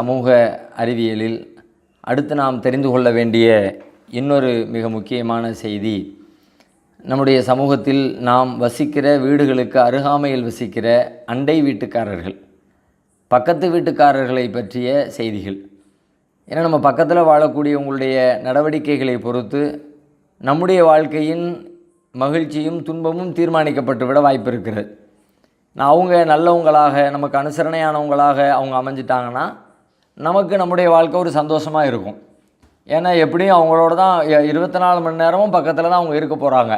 சமூக அறிவியலில் அடுத்து நாம் தெரிந்து கொள்ள வேண்டிய இன்னொரு மிக முக்கியமான செய்தி, நம்முடைய சமூகத்தில் நாம் வசிக்கிற வீடுகளுக்கு அருகாமையில் வசிக்கிற அண்டை வீட்டுக்காரர்கள், பக்கத்து வீட்டுக்காரர்களை பற்றிய செய்திகள். ஏன்னா நம்ம பக்கத்தில் வாழக்கூடியவங்களுடைய நடவடிக்கைகளை பொறுத்து நம்முடைய வாழ்க்கையின் மகிழ்ச்சியும் துன்பமும் தீர்மானிக்கப்பட்டு விட வாய்ப்பு இருக்கிறது. அவங்க நல்லவங்களாக, நமக்கு அனுசரணையானவங்களாக அவங்க அமைஞ்சிட்டாங்கன்னா நமக்கு நம்முடைய வாழ்க்கை ஒரு சந்தோஷமாக இருக்கும். ஏன்னா எப்படியும் அவங்களோட தான் 24 மணி நேரமும் பக்கத்தில் தான் அவங்க இருக்க போகிறாங்க.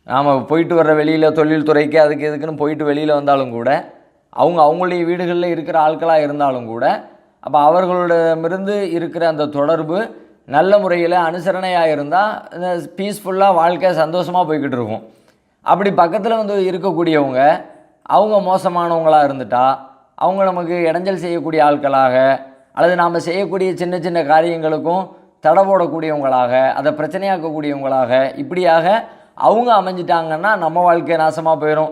நாம் போயிட்டு வர்ற வெளியில் தொழில் துறைக்கு அதுக்கு இதுக்குன்னு போயிட்டு வெளியில் வந்தாலும் கூட அவங்களுடைய வீடுகளில் இருக்கிற ஆட்களாக இருந்தாலும் கூட அப்போ அவர்களிடமிருந்து இருக்கிற அந்த தொடர்பு நல்ல முறையில் அனுசரணையாக இருந்தால் பீஸ்ஃபுல்லாக வாழ்க்கை சந்தோஷமாக போய்கிட்டு இருக்கும். அப்படி பக்கத்தில் வந்து இருக்கக்கூடியவங்க அவங்க மோசமானவங்களாக இருந்துட்டா, அவங்க நமக்கு இடைஞ்சல் செய்யக்கூடிய ஆட்களாக அல்லது நாம் செய்யக்கூடிய சின்ன சின்ன காரியங்களுக்கும் தடை போடக்கூடியவங்களாக, அதை பிரச்சனையாக்கக்கூடியவங்களாக, இப்படியாக அவங்க அமைஞ்சிட்டாங்கன்னா நம்ம வாழ்க்கை நாசமாக போயிடும்.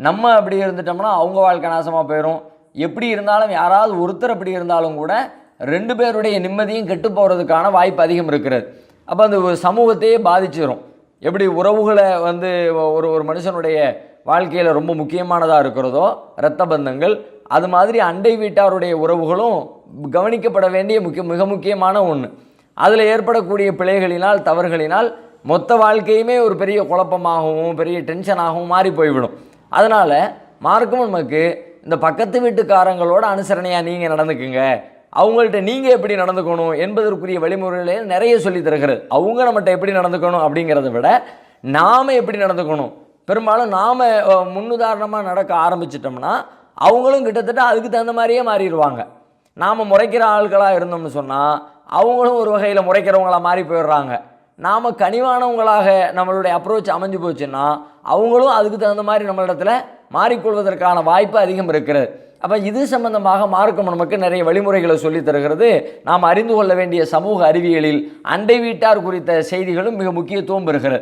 நம்ம அப்படி இருந்துட்டோம்னா அவங்க வாழ்க்கை நாசமாக போயிடும். எப்படி இருந்தாலும் யாராவது ஒருத்தர் அப்படி இருந்தாலும் கூட 2 பேருடைய நிம்மதியும் கெட்டு போகிறதுக்கான வாய்ப்பு அதிகம் இருக்கிறது. அப்போ அந்த சமூகத்தையே பாதிச்சிடும். எப்படி உறவுகளை வந்து ஒரு மனுஷனுடைய வாழ்க்கையில் ரொம்ப முக்கியமானதாக இருக்கிறதோ இரத்த பந்தங்கள், அது மாதிரி அண்டை வீட்டாருடைய உறவுகளும் கவனிக்கப்பட வேண்டிய மிக முக்கியமான ஒன்று. அதில் ஏற்படக்கூடிய பிழைகளினால், தவறுகளினால் மொத்த வாழ்க்கையுமே ஒரு பெரிய குழப்பமாகவும் பெரிய டென்ஷனாகவும் மாறி போய்விடும். அதனால் மார்க்கம் நமக்கு இந்த பக்கத்து வீட்டுக்காரங்களோட அனுசரணையாக நீங்கள் நடந்துக்குங்க, அவங்கள்ட்ட நீங்கள் எப்படி நடந்துக்கணும் என்பதற்குரிய வழிமுறைகளை நிறைய சொல்லி தருகிறது. அவங்க நம்மகிட்ட எப்படி நடந்துக்கணும் அப்படிங்கிறத விட நாம் எப்படி நடந்துக்கணும், பெரும்பாலும் நாம் முன்னுதாரணமாக நடக்க ஆரம்பிச்சிட்டோம்னா அவங்களும் கிட்டத்தட்ட அதுக்கு தகுந்த மாதிரியே மாறிடுவாங்க. நாம் முறைக்கிற ஆட்களாக இருந்தோம்னு சொன்னால் அவங்களும் ஒரு வகையில் முறைக்கிறவங்களாக மாறி போயிடுறாங்க. நாம் கனிவானவங்களாக நம்மளுடைய அப்ரோச் அமைஞ்சு போச்சுன்னா அவங்களும் அதுக்கு தகுந்த மாதிரி நம்மளிடத்தில் மாறிக்கொள்வதற்கான வாய்ப்பு அதிகம் இருக்கிறது. அப்போ இது சம்பந்தமாக மார்க்கம் நமக்கு நிறைய வழிமுறைகளை சொல்லித் தருகிறது. நாம் அறிந்து கொள்ள வேண்டிய சமூக அறிவியலில் அண்டை வீட்டார் குறித்த செய்திகளும் மிக முக்கியத்துவம் பெறுகிறது.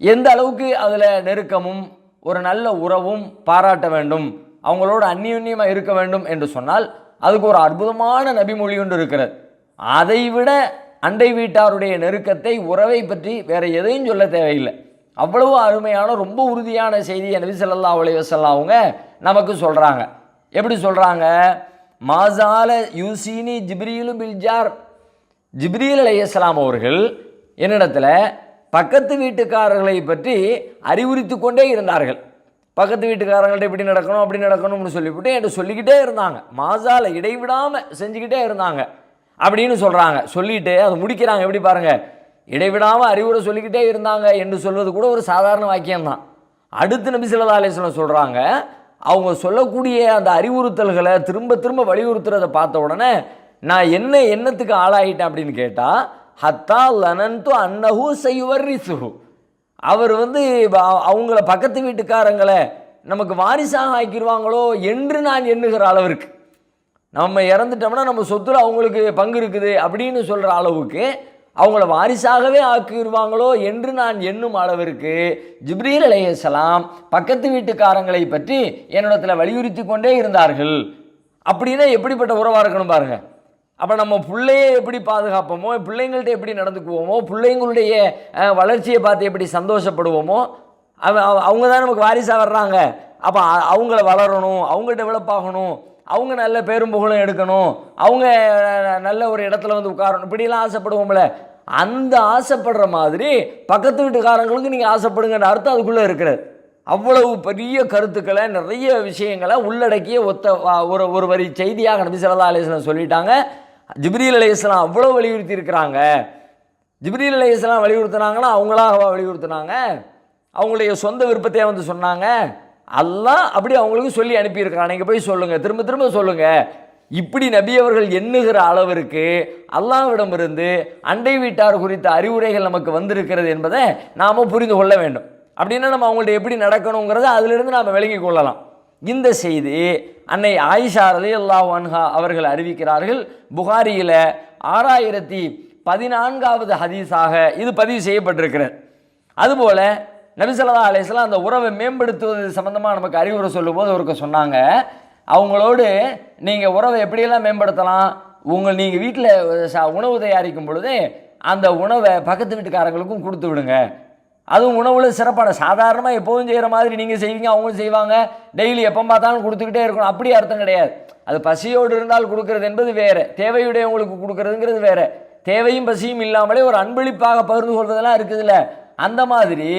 எந்த அளவுக்கு அதில் நெருக்கமும் ஒரு நல்ல உறவும் பாராட்ட வேண்டும், அவங்களோட அந்நியுன்யமாக இருக்க வேண்டும் என்று சொன்னால் அதுக்கு ஒரு அற்புதமான நபிமொழி ஒன்று இருக்கிறது. அதைவிட அண்டை வீட்டாருடைய நெருக்கத்தை, உறவை பற்றி வேறு எதையும் சொல்ல தேவையில்லை. அவ்வளவு அருமையான ரொம்ப உறுதியான செய்தியை நபி ஸல்லல்லாஹு அலைஹி வஸல்லம் அவங்க நமக்கு சொல்கிறாங்க. எப்படி சொல்கிறாங்க? மாசால யூசினி ஜிப்ரீலு பில்ஜார், ஜிப்ரீல் அலைஹிஸ்ஸலாம் அவர்கள் என்னிடத்தில் பக்கத்து வீட்டுக்காரர்களை பற்றி அறிவுறுத்தி கொண்டே இருந்தார்கள். பக்கத்து வீட்டுக்காரங்கள்ட்ட இப்படி நடக்கணும் அப்படி நடக்கணும்னு சொல்லிவிட்டு என்கிட்ட சொல்லிக்கிட்டே இருந்தாங்க. மாசால இடைவிடாமல் செஞ்சுக்கிட்டே இருந்தாங்க அப்படின்னு சொல்கிறாங்க. சொல்லிட்டு அதை முடிக்கிறாங்க. எப்படி பாருங்கள், இடைவிடாமல் அறிவுரை சொல்லிக்கிட்டே இருந்தாங்க என்று சொல்வது கூட ஒரு சாதாரண வாக்கியம்தான். அடுத்து நபி ஸல்லல்லாஹு அலைஹி வஸல்லம் சொல்கிறாங்க, அவங்க சொல்லக்கூடிய அந்த அறிவுறுத்தல்களை திரும்ப திரும்ப வலியுறுத்துறதை பார்த்த உடனே நான் என்னத்துக்கு ஆளாயிட்டேன் அப்படின்னு கேட்டால், ஹத்தா லனன்து அன்னஹு சயுவர்ரிசுஹு, அவர் வந்து அவங்கள பக்கத்து வீட்டுக்காரங்களை நமக்கு வாரிசாக ஆக்கிடுவாங்களோ என்று நான் எண்ணுகிற அளவிற்கு, நம்ம இறந்துட்டோம்னா நம்ம சொத்துல அவங்களுக்கு பங்கு இருக்குது அப்படின்னு சொல்கிற அளவுக்கு அவங்கள வாரிசாகவே ஆக்கிடுவாங்களோ என்று நான் எண்ணும் அளவிற்கு ஜிப்ரீல் அலைஹிஸ்ஸலாம் பக்கத்து வீட்டுக்காரங்களை பற்றி என்னிடத்தில் வலியுறுத்தி கொண்டே இருந்தார்கள். அப்படின்னா எப்படிப்பட்ட உறவாக இருக்கணும் பாருங்கள். அப்போ நம்ம பிள்ளையை எப்படி பாதுகாப்போமோ, பிள்ளைங்கள்ட்ட எப்படி நடந்துக்குவோமோ, பிள்ளைங்களுடைய வளர்ச்சியை பார்த்து எப்படி சந்தோஷப்படுவோமோ, அவங்க தான் நமக்கு வாரிசாக வர்றாங்க. அப்போ அவங்கள வளரணும், அவங்க டெவலப் ஆகணும், அவங்க நல்ல பேரும் புகழும் எடுக்கணும், அவங்க நல்ல ஒரு இடத்துல வந்து உட்காரணும், இப்படிலாம் ஆசைப்படுவோம்ல. அந்த ஆசைப்படுற மாதிரி பக்கத்து வீட்டுக்காரங்களுக்கு நீங்கள் ஆசைப்படுங்கிற அர்த்தம் அதுக்குள்ளே இருக்கிறது. அவ்வளவு பெரிய கருத்துக்களை, நிறைய விஷயங்களை உள்ளடக்கிய ஒரு வரி செய்தியாக நபி ஸல்லல்லாஹு அலைஹி வஸல்லம் சொல்லிட்டாங்க. ஜிப்ரீல் அலைஹிஸ்ஸலாம் அவ்வளோ வலியுறுத்தி இருக்கிறாங்க. ஜிப்ரீல் அலைஹிஸ்ஸலாம் வலியுறுத்தினாங்கன்னா அவங்களாக வலியுறுத்தினாங்க, அவங்களுடைய சொந்த விருப்பத்தையே வந்து சொன்னாங்க. அல்லாஹ் அப்படி அவங்களுக்கு சொல்லி அனுப்பியிருக்கிறான், நீங்கள் போய் சொல்லுங்கள், திரும்ப திரும்ப சொல்லுங்கள். இப்படி நபி அவர்கள் எண்ணுகிற அளவிற்கு அல்லாஹ்விடமிருந்து அண்டை வீட்டார் குறித்த அறிவுரைகள் நமக்கு வந்திருக்கிறது என்பதை நாம் புரிந்து கொள்ள வேண்டும். அப்படின்னா நம்ம அவங்கள்ட்ட எப்படி நடக்கணுங்கிறத அதிலிருந்து நாம் விளங்கி கொள்ளலாம். இந்த செய்தி அன்னை ஆயிஷா ரலியல்லாஹு அன்ஹா அவர்கள் அறிவிக்கிறார்கள். புகாரியில் 6014வது ஹதீஸாக இது பதிவு செய்யப்பட்டிருக்கிறது. அதுபோல் நபி ஸல்லல்லாஹு அலைஹி வஸல்லம் அந்த உறவை மேம்படுத்துவது சம்பந்தமாக நமக்கு அறிவுரை சொல்லும்போது அவருக்கு சொன்னாங்க, அவங்களோடு நீங்கள் உறவை எப்படியெல்லாம் மேம்படுத்தலாம், நீங்கள் வீட்டில் உணவு தயாரிக்கும் பொழுது அந்த உணவை பக்கத்து வீட்டுக்காரங்களுக்கும் கொடுத்து விடுங்க. அதுவும் உணவில் சிறப்பான சாதாரணமாக எப்போதும் செய்கிற மாதிரி நீங்கள் செய்வீங்க, அவங்களும் செய்வாங்க, டெய்லி எப்போ பார்த்தாலும் கொடுத்துக்கிட்டே இருக்கணும், அப்படி அர்த்தம் கிடையாது. அது பசியோடு இருந்தால் கொடுக்கறது என்பது வேறு, தேவையுடையவங்களுக்கு கொடுக்கறதுங்கிறது வேறு. தேவையும் பசியும் இல்லாமலே ஒரு அன்பளிப்பாக பகிர்ந்து கொள்வதெல்லாம் இருக்குதுல்ல, அந்த மாதிரி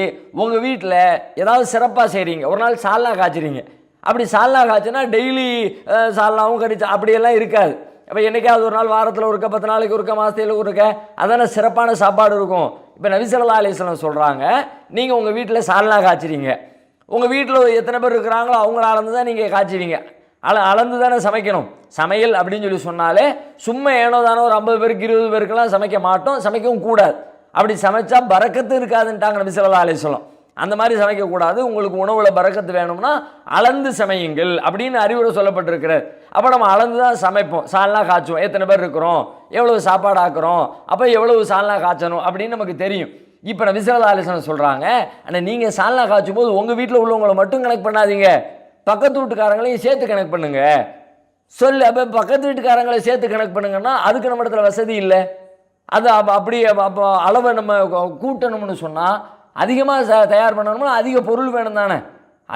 உங்கள் வீட்டில் ஏதாவது சிறப்பாக செய்கிறீங்க, ஒரு நாள் சால்னா காய்ச்சிறீங்க. அப்படி சால்னா காய்ச்சினா டெய்லி சால்னாவும் கறிச்சா அப்படியெல்லாம் இருக்காது. அப்போ என்றைக்காவது ஒரு நாள், வாரத்தில் ஒருக்க, 10 நாளைக்கு ஒருக்க, மாதத்தில் ஒருக்க, அதான சிறப்பான சாப்பாடு இருக்கும். இப்போ நபி ஸல்லல்லாஹு அலைஹி வஸல்லம் சொல்கிறாங்க, நீங்கள் உங்கள் வீட்டில் சால்னா காய்ச்சிறீங்க, உங்கள் வீட்டில் எத்தனை பேர் இருக்கிறாங்களோ அவங்கள அளந்து தான் நீங்கள் காய்ச்சுவீங்க, அளந்து தானே சமைக்கணும். சமையல் அப்படின்னு சொல்லி சொன்னாலே சும்மா ஏனோ தானோ ஒரு 50 பேருக்கு 20 பேருக்கெல்லாம் சமைக்க மாட்டோம், சமைக்கவும் கூடாது. அப்படி சமைச்சா பரக்கத்து இருக்காதுன்ட்டாங்க நபி ஸல்லல்லாஹு அலைஹி வஸல்லம். அந்த மாதிரி சமைக்கக்கூடாது. உங்களுக்கு உணவில் பரக்கத்து வேணும்னா அளந்து சமையுங்கள் அப்படின்னு அறிவுரை சொல்லப்பட்டிருக்கிறது. அப்போ நம்ம அளந்து தான் சமைப்போம், சால்னா காய்ச்சுவோம், எத்தனை பேர் இருக்கிறோம், எவ்வளவு சாப்பாடு ஆக்குறோம், அப்போ எவ்வளவு சால்னா காய்ச்சணும் அப்படின்னு நமக்கு தெரியும். இப்போ நபி ஸல்லல்லாஹு அலைஹி வஸல்லம் சொல்கிறாங்க, ஆனால் நீங்கள் சால்னா காய்ச்சும் போது உங்கள் வீட்டில் உள்ளவங்களை மட்டும் கனெக்ட் பண்ணாதீங்க, பக்கத்து வீட்டுக்காரங்களையும் சேர்த்து கனெக்ட் பண்ணுங்க சொல்லு. அப்போ பக்கத்து வீட்டுக்காரங்களை சேர்த்து கனெக்ட் பண்ணுங்கன்னா அதுக்கு நம்ம இடத்துல வசதி இல்லை. அது அப்படியே அப்போ அளவை நம்ம கூட்டணும்னு சொன்னால் அதிகமாக தயார் பண்ணணும்னா அதிக பொருள் வேணும் தானே,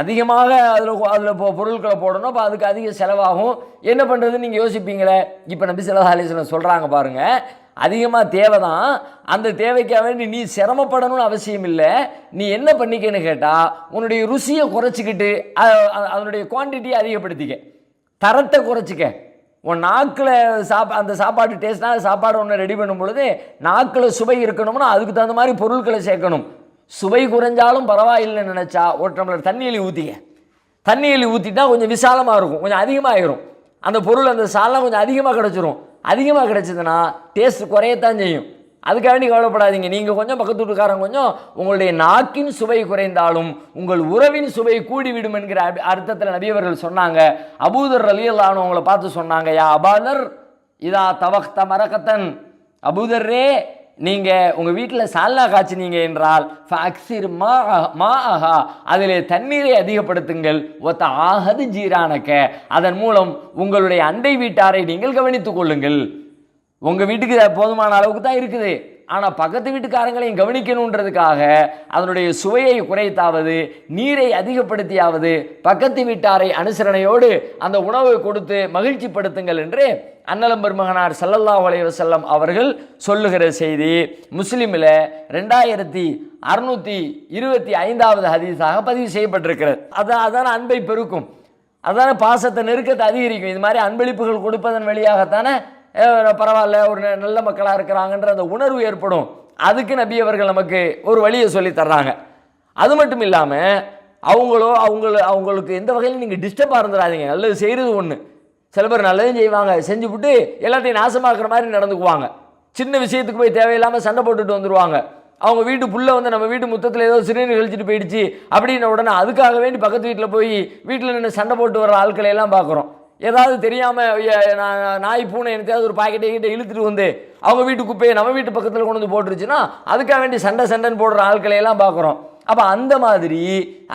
அதிகமாக அதில் பொருட்களை போடணும், அப்போ அதுக்கு அதிக செலவாகும். என்ன பண்ணுறதுன்னு நீங்கள் யோசிப்பீங்களே. இப்போ நபி ஸல்லல்லாஹு அலைஹி வஸல்லம் சொல்கிறாங்க பாருங்கள், அதிகமாக தேவை தான், அந்த தேவைக்காக வேண்டி நீ சிரமப்படணும்னு அவசியம் இல்லை. நீ என்ன பண்ணிக்கன்னு கேட்டால் உன்னுடைய ருசியை குறைச்சிக்கிட்டு அதனுடைய குவான்டிட்டியை அதிகப்படுத்திக்க, தரத்தை குறைச்சிக்க. உன் நாக்கில் அந்த சாப்பாடு டேஸ்ட்னா சாப்பாடு ஒன்று ரெடி பண்ணும் பொழுது நாக்கில் சுவை இருக்கணும்னா அதுக்கு தகுந்த மாதிரி பொருட்களை சேர்க்கணும். சுவை குறைஞ்சாலும் பரவாயில்லைன்னு நினச்சா ஒரு டம்ளர் தண்ணியில் ஊற்றிக்க, தண்ணியில் ஊற்றிட்டா கொஞ்சம் விசாலமாக இருக்கும், கொஞ்சம் அதிகமாகிடும் அந்த பொருள், அந்த சாலாம் கொஞ்சம் அதிகமாக கிடச்சிரும். அதிகமாக கிடச்சிதுன்னா டேஸ்ட் குறையத்தான் செய்யும். அதுக்காக வேண்டி கவலைப்படாதீங்க. நீங்கள் கொஞ்சம், பக்கத்து வீட்டுக்காரங்க கொஞ்சம், உங்களுடைய நாக்கின் சுவை குறைந்தாலும் உங்கள் உறவின் சுவை கூடிவிடும் என்கிற அர்த்தத்தில் நபி அவர்கள் சொன்னாங்க. அபூதர் ரலியல்லாஹு அன்ஹு அவங்களை பார்த்து சொன்னாங்க, யா அபாதர் இதா தவக்த மரகத்தன், அபூதர்ரே நீங்கள் உங்கள் வீட்டில் சால்னா காய்ச்சினீங்க என்றால் ஃபஅக்ஸிர் மாஅஹா, அதிலே தண்ணீரை அதிகப்படுத்துங்கள், ஒத்த ஆகது ஜீரானக்க, அதன் மூலம் உங்களுடைய அண்டை வீட்டாரை நீங்கள் கவனித்துக் கொள்ளுங்கள். உங்கள் வீட்டுக்கு போதுமான அளவுக்கு தான் இருக்குது, ஆனால் பக்கத்து வீட்டுக்காரங்களையும் கவனிக்கணுன்றதுக்காக அதனுடைய சுவையை குறைத்தாவது நீரை அதிகப்படுத்தியாவது பக்கத்து வீட்டாரை அனுசரணையோடு அந்த உணவை கொடுத்து மகிழ்ச்சி படுத்துங்கள் என்று அன்னலம் பெருமகனார் ஸல்லல்லாஹு அலைஹி வஸல்லம் அவர்கள் சொல்லுகிற செய்தி முஸ்லிமில் 2625வது ஹதீஸாக பதிவு செய்யப்பட்டிருக்கிறது. அதான அன்பை பெருக்கும், அதான பாசத்தை நெருக்கத்தை அதிகரிக்கும். இது மாதிரி அன்பளிப்புகள் கொடுப்பதன் வழியாகத்தானே பரவாயில்ல ஒரு நல்ல மக்களாக இருக்கிறாங்கன்ற அந்த உணர்வு ஏற்படும். அதுக்கு நபி அவர்கள் நமக்கு ஒரு வழியை சொல்லி தர்றாங்க. அது மட்டும் இல்லாமல் அவங்களுக்கு எந்த வகையில் நீங்கள் டிஸ்டர்பாக இருந்துடாதீங்க. நல்லது செய்கிறது ஒன்று, சில பேர் நல்லதும் செய்வாங்க, செஞ்சு விட்டு எல்லாத்தையும் நாசமாக்குற மாதிரி நடந்துக்குவாங்க. சின்ன விஷயத்துக்கு போய் தேவையில்லாமல் சண்டை போட்டுட்டு வந்துடுவாங்க. அவங்க வீட்டு புள்ள நம்ம வீட்டு முத்தத்தில் ஏதோ சிறுநீர் கழிச்சிட்டு போயிடுச்சு அப்படின்ன உடனே அதுக்காக வேண்டி பக்கத்து வீட்டில் போய் வீட்டில் நின்று சண்டை போட்டு வர ஆட்களை எல்லாம் பார்க்குறோம். ஏதாவது தெரியாமல் நாய் பூனை எனக்காவது ஒரு பாக்கெட்டை இழுத்துட்டு வந்து அவங்க வீட்டு குப்பையை நம்ம வீட்டு பக்கத்தில் கொண்டு வந்து போட்டுருச்சுன்னா அதுக்காக வேண்டி சண்டைன்னு போடுற ஆட்களை எல்லாம் பார்க்குறோம். அப்போ அந்த மாதிரி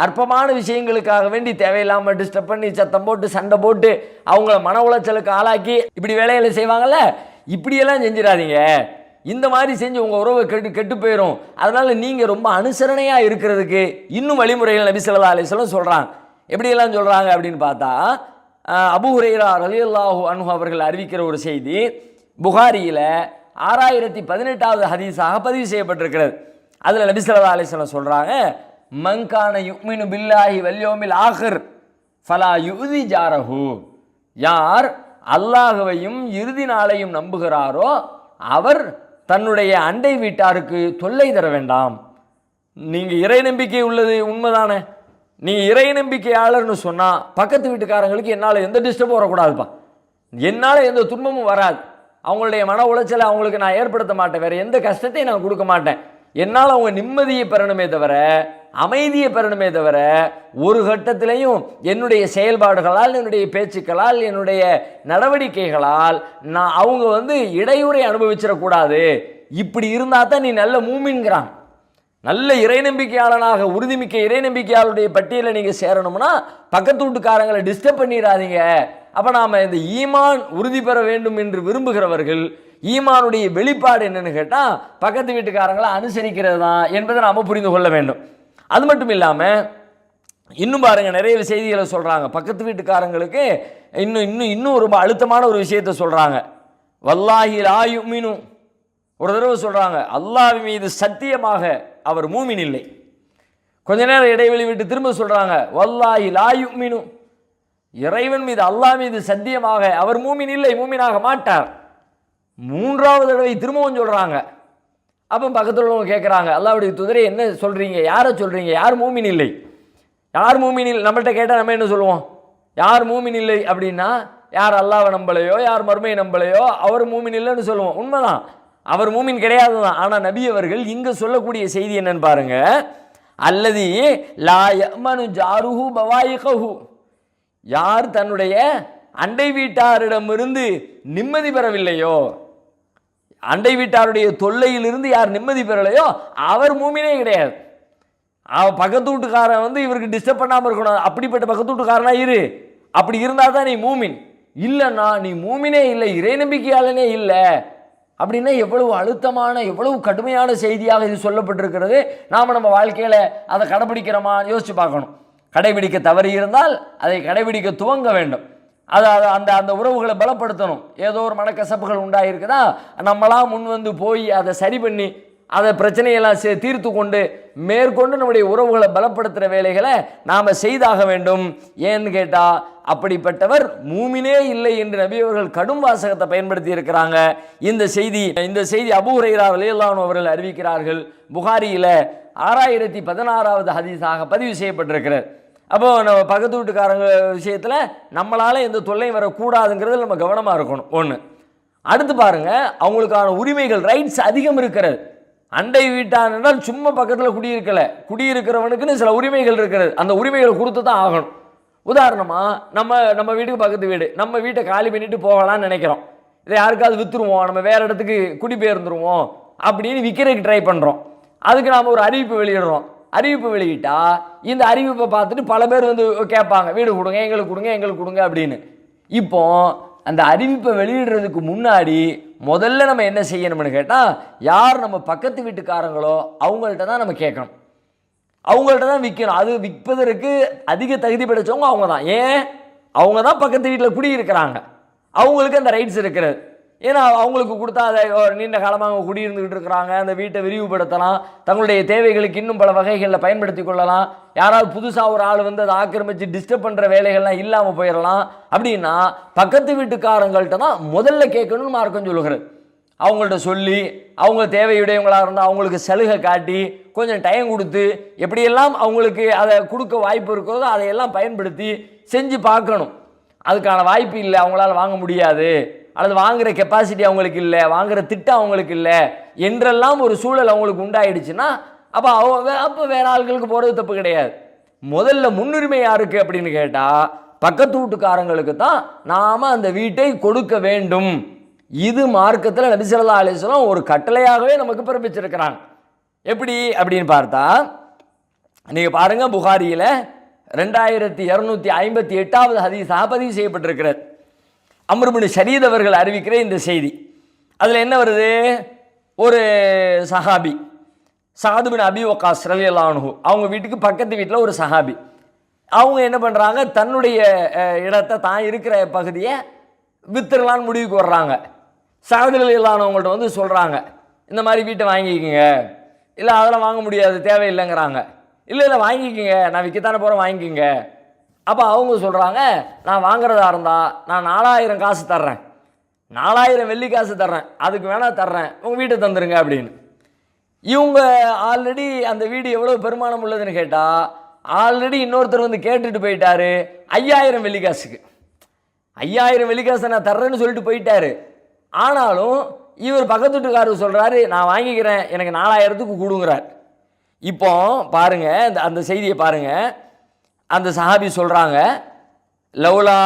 அற்பமான விஷயங்களுக்காக வேண்டி தேவையில்லாமல் டிஸ்டர்ப் பண்ணி சத்தம் போட்டு சண்டை போட்டு அவங்கள மன உளைச்சலுக்கு ஆளாக்கி இப்படி வேலைகளை செய்வாங்கல்ல, இப்படியெல்லாம் செஞ்சிடாதீங்க. இந்த மாதிரி செஞ்சு உங்கள் உறவை கெட்டு போயிடும். அதனால் நீங்கள் ரொம்ப அனுசரணையாக இருக்கிறதுக்கு இன்னும் வழிமுறைகள் நபி ஸல்லல்லாஹு அலைஹி வஸல்லம் சொல்கிறாங்க. எப்படியெல்லாம் சொல்கிறாங்க அப்படின்னு பார்த்தா, அபூ ஹுரைரா ரலியல்லாஹு அன்ஹு அவர்கள் அறிவிக்கிற ஒரு செய்தி புகாரியில் 6018வது ஹதீஸாக பதிவு செய்யப்பட்டிருக்கிறது. அதில் நபி ஸல்லல்லாஹு அலைஹி வஸல்லம் சொல்கிறாங்க, மன்கான யுமினு பில்லாஹி வல் யௌமில் ஆகிர் ஃபலா யுதி ஜாரஹு, யார் அல்லாஹ்வையும் இறுதி நாளையும் நம்புகிறாரோ அவர் தன்னுடைய அண்டை வீட்டாருக்கு தொல்லை தர வேண்டாம். நீங்கள் இறை நம்பிக்கை உள்ளது உண்மைதானே, நீங்கள் இறை நம்பிக்கையாளர்னு சொன்னால் பக்கத்து வீட்டுக்காரங்களுக்கு என்னால் எந்த டிஸ்டர்பும் வரக்கூடாதுப்பா, என்னால் எந்த துன்பமும் வராது, அவங்களுடைய மன உளைச்சலை அவங்களுக்கு நான் ஏற்படுத்த மாட்டேன், வேறு எந்த கஷ்டத்தையும் நான் கொடுக்க மாட்டேன், என்னால் அவங்க நிம்மதியை பெறணுமே தவிர அமைதியை பெறணுமே தவிர ஒரு கட்டத்திலையும் என்னுடைய செயல்பாடுகளால் என்னுடைய பேச்சுக்களால் என்னுடைய நடவடிக்கைகளால் நான் அவங்க இடையூறை அனுபவிச்சிடக்கூடாது. இப்படி இருந்தால் தான் நீ நல்ல மூமின்கிறான். நல்ல இறை நம்பிக்கையாளனாக உறுதிமிக்க இறை நம்பிக்கையாளருடைய பட்டியலை நீங்கள் சேரணும்னா பக்கத்து வீட்டுக்காரங்களை டிஸ்டர்ப் பண்ணிடாதீங்க அப்போ நாம் இந்த ஈமான் உறுதி பெற வேண்டும் என்று விரும்புகிறவர்கள் ஈமானுடைய வெளிப்பாடு என்னன்னு கேட்டால் பக்கத்து வீட்டுக்காரங்களை அனுசரிக்கிறது தான் என்பதை நாம் புரிந்து கொள்ள வேண்டும். அது மட்டும் இல்லாமல் இன்னும் பாருங்கள், நிறைய செய்திகளை சொல்கிறாங்க. பக்கத்து வீட்டுக்காரங்களுக்கு இன்னும் ரொம்ப அழுத்தமான ஒரு விஷயத்தை சொல்கிறாங்க. வல்லாஹி லா யுமினு, ஒரு தடவை சொல்கிறாங்க, அல்லாஹ் மீது சத்தியமாக அவர் மூமின் இல்லை. கொஞ்ச நேரம் இடைவெளி விட்டு திரும்ப சொல்கிறாங்க, வல்லாஹி லா யுமினு, இறைவன் மீது அல்லாஹ் மீது சத்தியமாக அவர் மூமின் இல்லை, மூமினாக மாட்டார். மூன்றாவது தடவை திரும்பவும் சொல்கிறாங்க. அப்போ பக்கத்தில் உள்ளவங்க கேட்குறாங்க, அல்லாஹ்வுடைய தூதரே என்ன சொல்கிறீங்க, யாரை சொல்கிறீங்க, யார் மூமின் இல்லை, யார் மூமின் இல்லை? நம்மள்கிட்ட கேட்டால் நம்ம என்ன சொல்லுவோம்? யார் மூமின் இல்லை அப்படின்னா யார் அல்லாஹ்வை நம்பலையோ, யார் மறுமையை நம்பலையோ அவர் மூமின் இல்லைன்னு சொல்லுவோம். உண்மைதான், அவர் மூமின் கிடையாது தான். ஆனால் நபி அவர்கள் இங்கே சொல்லக்கூடிய செய்தி என்னன்னு பாருங்க, அல்லதி லா யமனு ஜாருஹு பவாயிகஹு, யார் தன்னுடைய அண்டை வீட்டாரிடமிருந்து நிம்மதி பெறவில்லையோ, அண்டை வீட்டாருடைய தொல்லையிலிருந்து யார் நிம்மதி பெறலையோ அவர் மூமினே கிடையாது. பக்கத்து வீட்டுக்காரன் இவருக்கு டிஸ்டர்ப் பண்ணாமல் இருக்கணும், அப்படிப்பட்ட பக்கத்து வீட்டுக்காரனா இரு, அப்படி இருந்தால் தான் நீ மூமின். இல்லைன்னா நீ மூமினே இல்லை, இறை நம்பிக்கையாளனே இல்லை. அப்படின்னா எவ்வளவு அழுத்தமான, எவ்வளவு கடுமையான செய்தியாக இது சொல்லப்பட்டிருக்கிறது. நாம் நம்ம வாழ்க்கையில் அதை கடைபிடிக்கிறோமா யோசிச்சு பார்க்கணும். கடைபிடிக்க தவறி இருந்தால் அதை கடைபிடிக்க துவங்க வேண்டும். அதை அந்த அந்த உறவுகளை பலப்படுத்தணும். ஏதோ ஒரு மனக்கசப்புகள் உண்டாயிருக்குதா, நம்மளாம் முன் போய் அதை சரி பண்ணி அதை பிரச்சனையெல்லாம் தீர்த்து கொண்டு மேற்கொண்டு நம்முடைய உறவுகளை பலப்படுத்துகிற வேலைகளை நாம் செய்தாக வேண்டும். ஏன்னு கேட்டால் அப்படிப்பட்டவர் மூமினே இல்லை என்று நபி அவர்கள் கடும் வாசகத்தை பயன்படுத்தி இருக்கிறாங்க. இந்த செய்தி அபூ ஹுரைரா ரலியல்லாஹு அன்ஹு அவர்கள் அறிவிக்கிறார்கள். புகாரியில் 6016வது ஹதீஸாக பதிவு செய்யப்பட்டிருக்கிறார். அப்போது நம்ம பக்கத்து வீட்டுக்காரங்க விஷயத்தில் நம்மளால் எந்த தொல்லையும் வரக்கூடாதுங்கிறது நம்ம கவனமாக இருக்கணும். ஒன்று. அடுத்து பாருங்கள், அவங்களுக்கான உரிமைகள், ரைட்ஸ் அதிகம் இருக்கிறது. அண்டை வீட்டான் என்றால் சும்மா பக்கத்தில் குடியிருக்கிறவனுக்குன்னு சில உரிமைகள் இருக்கிறது. அந்த உரிமைகள் கொடுத்து தான் ஆகணும். உதாரணமாக நம்ம வீட்டுக்கு பக்கத்து வீடு, நம்ம வீட்டை காலி பண்ணிட்டு போகலான்னு நினைக்கிறோம். இதை யாருக்காவது விற்றுருவோம், நம்ம வேறு இடத்துக்கு குடிபெயர்ந்துருவோம் அப்படின்னு விற்கிறதுக்கு ட்ரை பண்ணுறோம். அதுக்கு நாம் ஒரு அறிவிப்பு வெளியிடுறோம். அறிவிப்பு வெளியிட்டால் இந்த அறிவிப்பை பார்த்துட்டு பல பேர் கேட்பாங்க, வீடு கொடுங்க, எங்களுக்கு கொடுங்க அப்படின்னு. இப்போ அந்த அறிவிப்பை வெளியிடுறதுக்கு முன்னாடி முதல்ல நம்ம என்ன செய்யணும்னு கேட்டால், யார் நம்ம பக்கத்து வீட்டுக்காரங்களோ அவங்கள்ட்ட தான் நம்ம கேட்கணும், அவங்கள்ட்ட தான் விற்கணும். அது விற்பதற்கு அதிக தகுதி படைச்சவங்க அவங்க தான். ஏன்? அவங்க தான் பக்கத்து வீட்டில் குடியிருக்கிறாங்க, அவங்களுக்கு அந்த ரைட்ஸ் இருக்கிறது. ஏன்னா அவங்களுக்கு கொடுத்தா அதை நீண்ட காலமாக அவங்க குடியிருந்துக்கிட்டு இருக்கிறாங்க, அந்த வீட்டை விரிவுபடுத்தலாம், தங்களுடைய தேவைகளுக்கு இன்னும் பல வகைகளில் பயன்படுத்தி கொள்ளலாம். யாராவது புதுசாக ஒரு ஆள் அதை ஆக்கிரமித்து டிஸ்டர்ப் பண்ணுற வேலைகள்லாம் இல்லாமல் போயிடலாம். அப்படின்னா பக்கத்து வீட்டுக்காரங்கள்ட்ட தான் முதல்ல கேட்கணும்னு மார்க்கம் சொல்லுகிறது. அவங்கள்ட்ட சொல்லி, அவங்க தேவையுடையவங்களாக இருந்தால் அவங்களுக்கு சலுகை காட்டி, கொஞ்சம் டைம் கொடுத்து, எப்படியெல்லாம் அவங்களுக்கு அதை கொடுக்க வாய்ப்பு இருக்கிறதோ அதையெல்லாம் பயன்படுத்தி செஞ்சு பார்க்கணும். அதுக்கான வாய்ப்பு இல்லை, அவங்களால வாங்க முடியாது, அல்லது வாங்குகிற கெப்பாசிட்டி அவங்களுக்கு இல்லை, வாங்குகிற திட்டம் அவங்களுக்கு இல்லை என்றெல்லாம் ஒரு சூழல் அவங்களுக்கு உண்டாயிடுச்சுன்னா அப்போ வேற ஆட்களுக்கு போகிறது தப்பு கிடையாது. முதல்ல முன்னுரிமை யாருக்கு அப்படின்னு கேட்டால் பக்கத்து வீட்டுக்காரங்களுக்கு தான் நாம் அந்த வீட்டை கொடுக்க வேண்டும். இது மார்க்கத்தில் நபி ஸல்லல்லாஹு அலைஹி வஸல்லம் ஒரு கட்டளையாகவே நமக்கு பிறப்பிச்சிருக்கிறாங்க. எப்படி அப்படின்னு பார்த்தா, நீங்கள் பாருங்கள், புகாரியில் 2258வது ஹதீஸாக பதிவு செய்யப்பட்டிருக்கிறது. அம்ர் இப்னு ஷரீத் அவர்கள் அறிவிக்கிற இந்த செய்தி. அதில் என்ன வருது? ஒரு சஹாபி சஅத் பின் அபி வக்காஸ் ரலியல்லாஹு அன்ஹு, அவங்க வீட்டுக்கு பக்கத்து வீட்டில் ஒரு சஹாபி. அவங்க என்ன பண்ணுறாங்க, தன்னுடைய இடத்தை தான் இருக்கிற பகுதியை வித்துடலான்னு முடிவுக்கு வர்றாங்க. சஅத் ரலியல்லாஹு அன்ஹு அவங்கள்ட்ட சொல்கிறாங்க, இந்த மாதிரி வீட்டை வாங்கிக்கோங்க. இல்லை அதெல்லாம் வாங்க முடியாது, தேவையில்லைங்கிறாங்க. இல்லை வாங்கிக்கோங்க, நான் விற்கத்தானே போகிறேன், வாங்கிக்கோங்க. அப்போ அவங்க சொல்கிறாங்க, நான் வாங்குறதா இருந்தால் நான் 4000 காசு தர்றேன், 4000 வெள்ளி காசு தர்றேன், அதுக்கு வேணால் தர்றேன், உங்கள் வீட்டை தந்துருங்க அப்படின்னு. இவங்க ஆல்ரெடி அந்த வீடு எவ்வளோ பெருமானம் உள்ளதுன்னு கேட்டால், ஆல்ரெடி இன்னொருத்தர் கேட்டுட்டு போயிட்டாரு 5000 வெள்ளி காசுக்கு. 5000 வெள்ளி காசை நான் தர்றேன்னு சொல்லிட்டு போயிட்டாரு. ஆனாலும் இவர் பக்கத்து வீட்டுக்காரர் சொல்கிறாரு, நான் வாங்கிக்கிறேன், எனக்கு 4000க்கு கொடுங்கிறார். இப்போ பாருங்கள், அந்த செய்தியை பாருங்கள். அந்த சஹாபி சொல்கிறாங்க, லவ்லா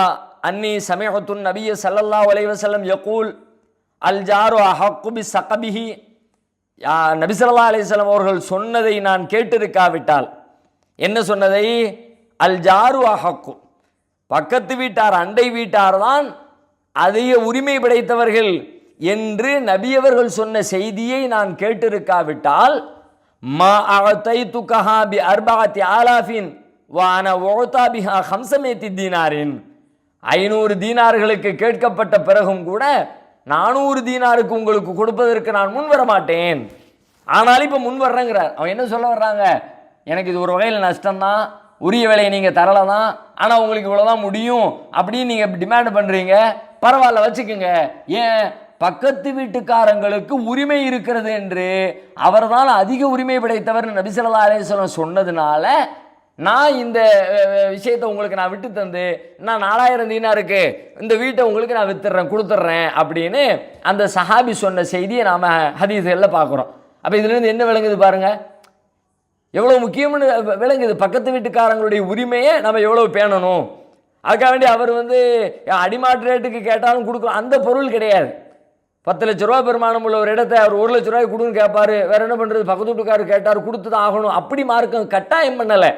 அன்னி சமிஅத்துன் நபிய ஸல்லல்லாஹு அலைஹி வஸல்லம் யகூல் அல் ஜாரு அஹக்கு பி ஸகபிஹி, நபி ஸல்லல்லாஹு அலைஹி வஸல்லம் அவர்கள் சொன்னதை நான் கேட்டிருக்காவிட்டால். என்ன சொன்னதை? அல் ஜாரு அஹக்கு, பக்கத்து வீட்டார் அண்டை வீட்டார் தான் அதிக உரிமை படைத்தவர்கள் என்று நபியவர்கள் சொன்ன செய்தியை நான் கேட்டிருக்காவிட்டால் மா அஅதைதுகஹா பி அர்பஅத்தி ஆலாஃபின் வ அன உஅதா பிஹா 500 தீனாரின் 500 தீனார்களுக்கு கேட்கப்பட்ட பிறகும் கூட 400 தீனாருக்கு உங்களுக்கு கொடுப்பதற்கு நான் முன் வர மாட்டேன். ஆனாலும் இப்போ முன் வர்றேங்கிறார். அவன் என்ன சொல்ல வர்றாங்க? எனக்கு இது ஒரு வகையில் நஷ்டம்தான், உரிய விலையை நீங்கள் தரல தான், ஆனால் உங்களுக்கு இவ்வளோதான் முடியும் அப்படின்னு நீங்கள் டிமாண்ட் பண்ணுறீங்க. பரவாயில்ல வச்சுக்கோங்க. ஏன்? பக்கத்து வீட்டுக்காரங்களுக்கு உரிமை இருக்கிறது என்று அவர்தான் அதிக உரிமை படைத்தவர் நபி ஸல்லல்லாஹு அலைஹி வஸல்லம் சொன்னதுனால நான் இந்த விஷயத்தை உங்களுக்கு நான் விட்டு தந்து நான் 4000 தீனாருக்கு இந்த வீட்டை உங்களுக்கு நான் வித்துறேன் கொடுத்துட்றேன் அப்படின்னு அந்த சஹாபி சொன்ன செய்தியை நாம் ஹதீஸ்களில் பார்க்குறோம். அப்போ இதுலேருந்து என்ன விளங்குது பாருங்க, எவ்வளோ முக்கியம்னு விளங்குது. பக்கத்து வீட்டுக்காரங்களுடைய உரிமையை நம்ம எவ்வளோ பேணணும். அதுக்காக வேண்டி அவர் அடிமாட்டு ரேட்டுக்கு கேட்டாலும் கொடுக்கலாம், அந்த பொருள் கிடையாது. 10 லட்ச ரூபா பெருமானம் உள்ள ஒரு இடத்தை அவர் 1 லட்ச ரூபாய்க்கு கொடுன்னு கேட்பாரு. வேற என்ன பண்ணுறது? பக்கத்து வீட்டுக்காரர் கேட்டார், கொடுத்து தான் ஆகணும். அப்படி மார்க்கம் கட்டாயம் பண்ணலை.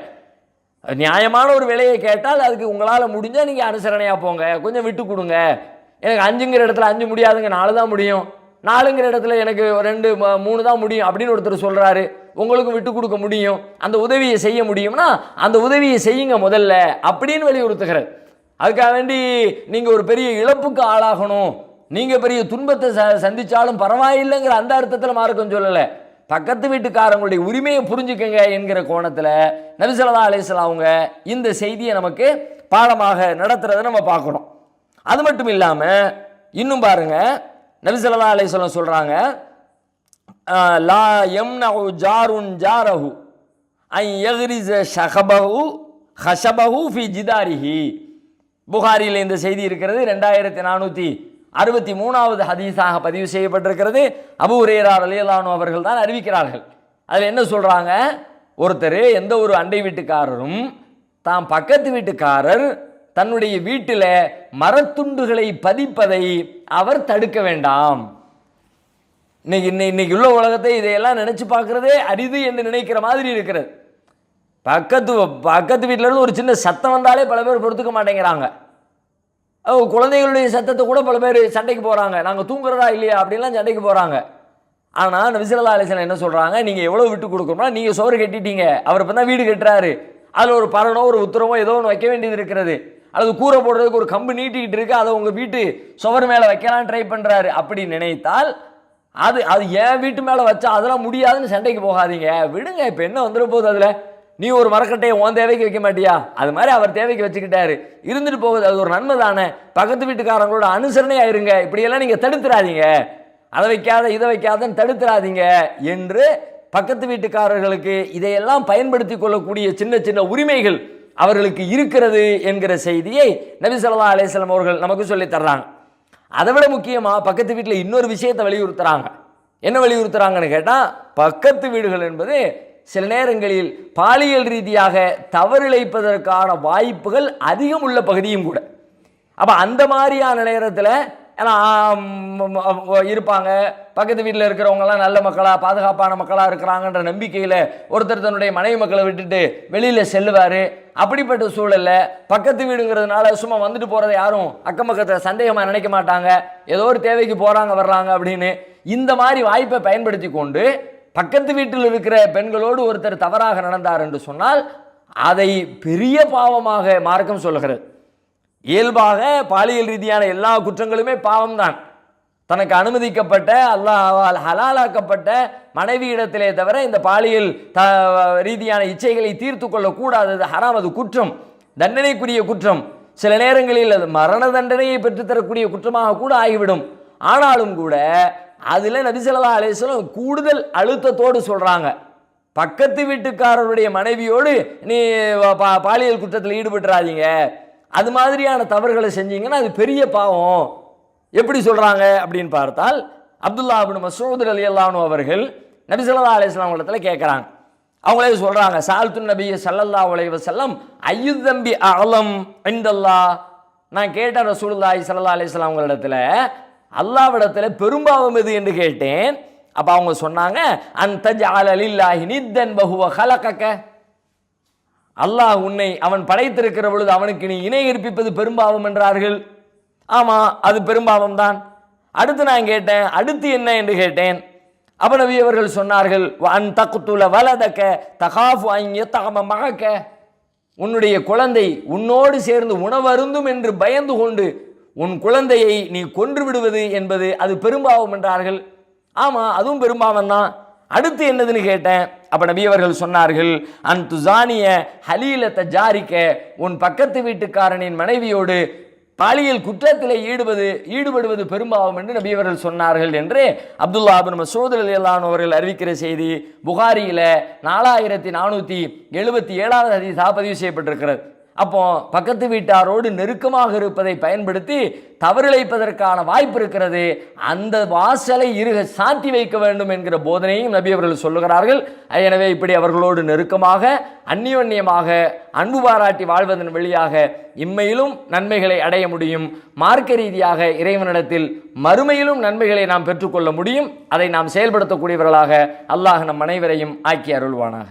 நியாயமான ஒரு விலையை கேட்டால் அதுக்கு உங்களால் முடிஞ்சால் நீங்கள் அனுசரணையாக போங்க, கொஞ்சம் விட்டு கொடுங்க. எனக்கு 5ங்கிற இடத்துல 5 முடியாதுங்க, 4 தான் முடியும். 4ங்கிற இடத்துல எனக்கு 2 3 தான் முடியும் அப்படின்னு ஒருத்தர் சொல்கிறாரு. உங்களுக்கும் விட்டு கொடுக்க முடியும், அந்த உதவியை செய்ய முடியும்னா அந்த உதவியை செய்யுங்க முதல்ல அப்படின்னு வலியுறுத்துகிறார். அதுக்காக வேண்டி நீங்கள் ஒரு பெரிய இழப்புக்கு ஆளாகணும், நீங்கள் பெரிய துன்பத்தை சந்தித்தாலும் பரவாயில்லைங்கிற அந்த அர்த்தத்தில் மார்க்கம் சொல்லலை. பக்கத்து வீட்டுக்காரங்களுடைய உரிமையை புரிஞ்சுக்கங்க என்கிற கோணத்தில் நபி ஸல்லல்லாஹு அலைஹி வஸல்லம் அவங்க இந்த செய்தியை நமக்கு பாடமாக நடத்துறதை நம்ம பார்க்குறோம். அது மட்டும் இல்லாமல் இன்னும் பாருங்க, நபி ஸல்லல்லாஹு அலைஹி வஸல்லம் சொல்கிறாங்க, லா யம்னஉ ஜாருன் ஜாரஹு அன் யக்ரிஸ ஷஹபஹு ஹஷபஹு ஃபி ஜிதாரிஹி. புகாரியில் இந்த செய்தி இருக்கிறது. 2463வது ஹதீஸாக பதிவு செய்யப்பட்டிருக்கிறது. அபூ ஹுரைரா ரலியல்லாஹு அன்ஹு அவர்கள் தான் அறிவிக்கிறார்கள். அதில் என்ன சொல்கிறாங்க? ஒருத்தர், எந்த ஒரு அண்டை வீட்டுக்காரரும் தாம் பக்கத்து வீட்டுக்காரர் தன்னுடைய வீட்டில் மரத்துண்டுகளை பதிப்பதை அவர் தடுக்க வேண்டாம். இன்னைக்கு உள்ள உலகத்தை இதையெல்லாம் நினைச்சு பார்க்கறதே அரிது என்று நினைக்கிற மாதிரி இருக்கிறது. பக்கத்து வீட்டில இருந்து ஒரு சின்ன சத்தம் வந்தாலே பல பேர் பொறுத்துக்க மாட்டேங்கிறாங்க. குழந்தைகளுடைய சத்தத்தை கூட பல பேர் சண்டைக்கு போறாங்க. நாங்க தூங்குறதா இல்லையா அப்படின்லாம் சண்டைக்கு போறாங்க. ஆனா நபி ஸல்லல்லாஹு அலைஹி வஸல்லம் என்ன சொல்றாங்க? நீங்க எவ்வளவு விட்டு கொடுக்கணும்னா, நீங்க சோறு கட்டிட்டீங்க, அவர் இப்ப தான் வீடு கட்டுறாரு, அதுல ஒரு பரணோ ஒரு உத்தரவோ ஏதோ ஒன்று வைக்க வேண்டியது இருக்கிறது, அல்லது கூரை போடுறதுக்கு ஒரு கம்பு நீட்டிக்கிட்டு இருக்கு, அதை உங்க வீட்டு சுவர் மேல வைக்கலாம் ட்ரை பண்றாரு அப்படி நினைத்தால் அது என் வீட்டு மேல வச்சா அதெல்லாம் முடியாதுன்னு சண்டைக்கு போகாதீங்க, விடுங்க. இப்ப என்ன வந்துட போகுது? அதுல நீ ஒரு மரக்கட்டையை உன் தேவைக்கு வைக்க மாட்டியா? அது மாதிரி அவர் தேவைக்கு வச்சுக்கிட்டாரு, இருந்துட்டு போகுது, அது ஒரு நன்மை தானே. பக்கத்து வீட்டுக்காரங்களோட அனுசரணையா இருங்க, இப்படியெல்லாம் நீங்க தடுத்துறாதீங்க, அதை வைக்காத இதை வைக்காதன்னு தடுத்துறாதீங்க என்று பக்கத்து வீட்டுக்காரர்களுக்கு இதையெல்லாம் பயன்படுத்தி கொள்ளக்கூடிய சின்ன சின்ன உரிமைகள் அவர்களுக்கு இருக்கிறது என்கிற செய்தியை நபி ஸல்லல்லாஹு அலைஹி வஸல்லம் அவர்கள் நமக்கு சொல்லி தர்றாங்க. அதை விட முக்கியமா பக்கத்து வீட்டில் இன்னொரு விஷயத்தை வலியுறுத்துறாங்க. என்ன வலியுறுத்துறாங்கன்னு கேட்டா, பக்கத்து வீடுகள் என்பது சில நேரங்களில் பாலியல் ரீதியாக தவறிழைப்பதற்கான வாய்ப்புகள் அதிகம் உள்ள பகுதியும் கூட. அப்ப அந்த மாதிரியான நேரத்தில் இருப்பாங்க, பக்கத்து வீட்டில் இருக்கிறவங்கலாம் நல்ல மக்களா பாதுகாப்பான மக்களா இருக்கிறாங்கன்ற நம்பிக்கையில் ஒருத்தர் தன்னுடைய மனைவி மக்களை விட்டுட்டு வெளியில செல்லுவார். அப்படிப்பட்ட சூழல்ல பக்கத்து வீடுங்கிறதுனால சும்மா வந்துட்டு போறதை யாரும் அக்கம் பக்கத்தை சந்தேகமாக நினைக்க மாட்டாங்க, ஏதோ ஒரு தேவைக்கு போறாங்க வர்றாங்க அப்படின்னு. இந்த மாதிரி வாய்ப்பை பயன்படுத்தி கொண்டு பக்கத்து வீட்டில் இருக்கிற பெண்களோடு ஒருத்தர் தவறாக நடந்தார் என்று சொன்னால் அதை பெரிய பாவமாக மார்க்கம் சொல்லுகிறது. இயல்பாக பாலியல் ரீதியான எல்லா குற்றங்களுமே பாவம்தான். தனக்கு அனுமதிக்கப்பட்ட அல்லாஹ்வால் ஹலாலாக்கப்பட்ட மனைவியிடத்திலே தவிர இந்த பாலியல் ரீதியான இச்சைகளை தீர்த்து கொள்ளக்கூடாது, ஹராம், அது குற்றம், தண்டனைக்குரிய குற்றம். சில நேரங்களில் அது மரண தண்டனையை பெற்றுத்தரக்கூடிய குற்றமாக கூட ஆகிவிடும். ஆனாலும் கூட அதுல நபி ஸல்லல்லாஹு அலைஹி வஸல்லம் கூடுதல் அழுத்தத்தோடு சொல்றாங்க, பக்கத்து வீட்டுக்காரருடைய மனைவியோடு நீ பாலியல் குற்றத்தில் ஈடுபட்டுறாதீங்க, அது மாதிரியான தவறுகளை செஞ்சீங்கன்னா அது பெரிய பாவம். எப்படி சொல்றாங்க அப்படின்னு பார்த்தால், அப்துல்லா இப்னு மஸ்ஊத் ரலியல்லாஹு அன்ஹு அவர்கள் நபி ஸல்லல்லாஹு அலைஹி வஸல்லம் இடத்துல கேட்குறாங்க. அவங்களே சொல்றாங்க, சால்து நபி ஸல்லல்லாஹு அலைஹி வஸல்லம் அய்யுதம்பி அலம் இன்தல்லாஹ், நான் கேட்டேன் ரசூலுல்லாஹி ஸல்லல்லாஹு அலைஹி வஸல்லம் அவங்களிடத்துல அல்லாஹ்விடத்துல பெரும்பாவம் எது என்று கேட்டேன். அப்ப அவங்க சொன்னாங்க, அன் தஜ்அல லில்லாஹி நித்தன் வஹுவ ஹலகக, அல்லாஹ் உன்னை அவன் படைத்திருக்கிற பொழுது அவனுக்கு நீ இணை கற்பிப்பது பெரும்பாவம் என்றார்கள். ஆமா, அது பெரும்பாவம் தான். அடுத்து நான் கேட்டேன், அடுத்து என்ன என்று கேட்டேன். அப்ப நபி அவர்கள் சொன்னார்கள், அன் தக்துல வலதக தகாஃபு அன் யதஅம மஅக, உன்னுடைய குழந்தை உன்னோடு சேர்ந்து உணவருந்தும் என்று பயந்து கொண்டு உன் குழந்தையை நீ கொன்று விடுவது என்பது அது பெரும்பாவம் என்றார்கள். ஆமா, அதுவும் பெரும்பாவம் தான். அடுத்து என்னதுன்னு கேட்டேன். அப்ப நபி அவர்கள் சொன்னார்கள், அன் துசானிய ஹலீலத்த ஜாரிக்க, உன் பக்கத்து வீட்டுக்காரனின் மனைவியோடு பாலியல் குற்றத்திலே ஈடுபடுவது பெரும்பாவம் என்று நபி அவர்கள் சொன்னார்கள் என்று அப்துல்லா இப்னு மஸ்ஊத் ரலியல்லாஹு அன்ஹு அவர்கள் அறிவிக்கிற செய்தி புகாரியில 4477வது ஹதீஸாக பதிவு செய்யப்பட்டிருக்கிறது. அப்போ பக்கத்து வீட்டாரோடு நெருக்கமாக இருப்பதை பயன்படுத்தி தவறிழைப்பதற்கான வாய்ப்பு இருக்கிறது. அந்த வாசலை சாத்தி வைக்க வேண்டும் என்கிற போதனையும் நபி அவர்கள் சொல்லுகிறார்கள். எனவே இப்படி அவர்களோடு நெருக்கமாக அந்நியோன்யமாக அன்பு பாராட்டி வாழ்வதன் வழியாக இம்மையிலும் நன்மைகளை அடைய முடியும். மார்க்க ரீதியாக இறைவனிடத்தில் மறுமையிலும் நன்மைகளை நாம் பெற்றுக்கொள்ள முடியும். அதை நாம் செயல்படுத்தக்கூடியவர்களாக அல்லாஹ் நம் அனைவரையும் ஆக்கி அருள்வானாக.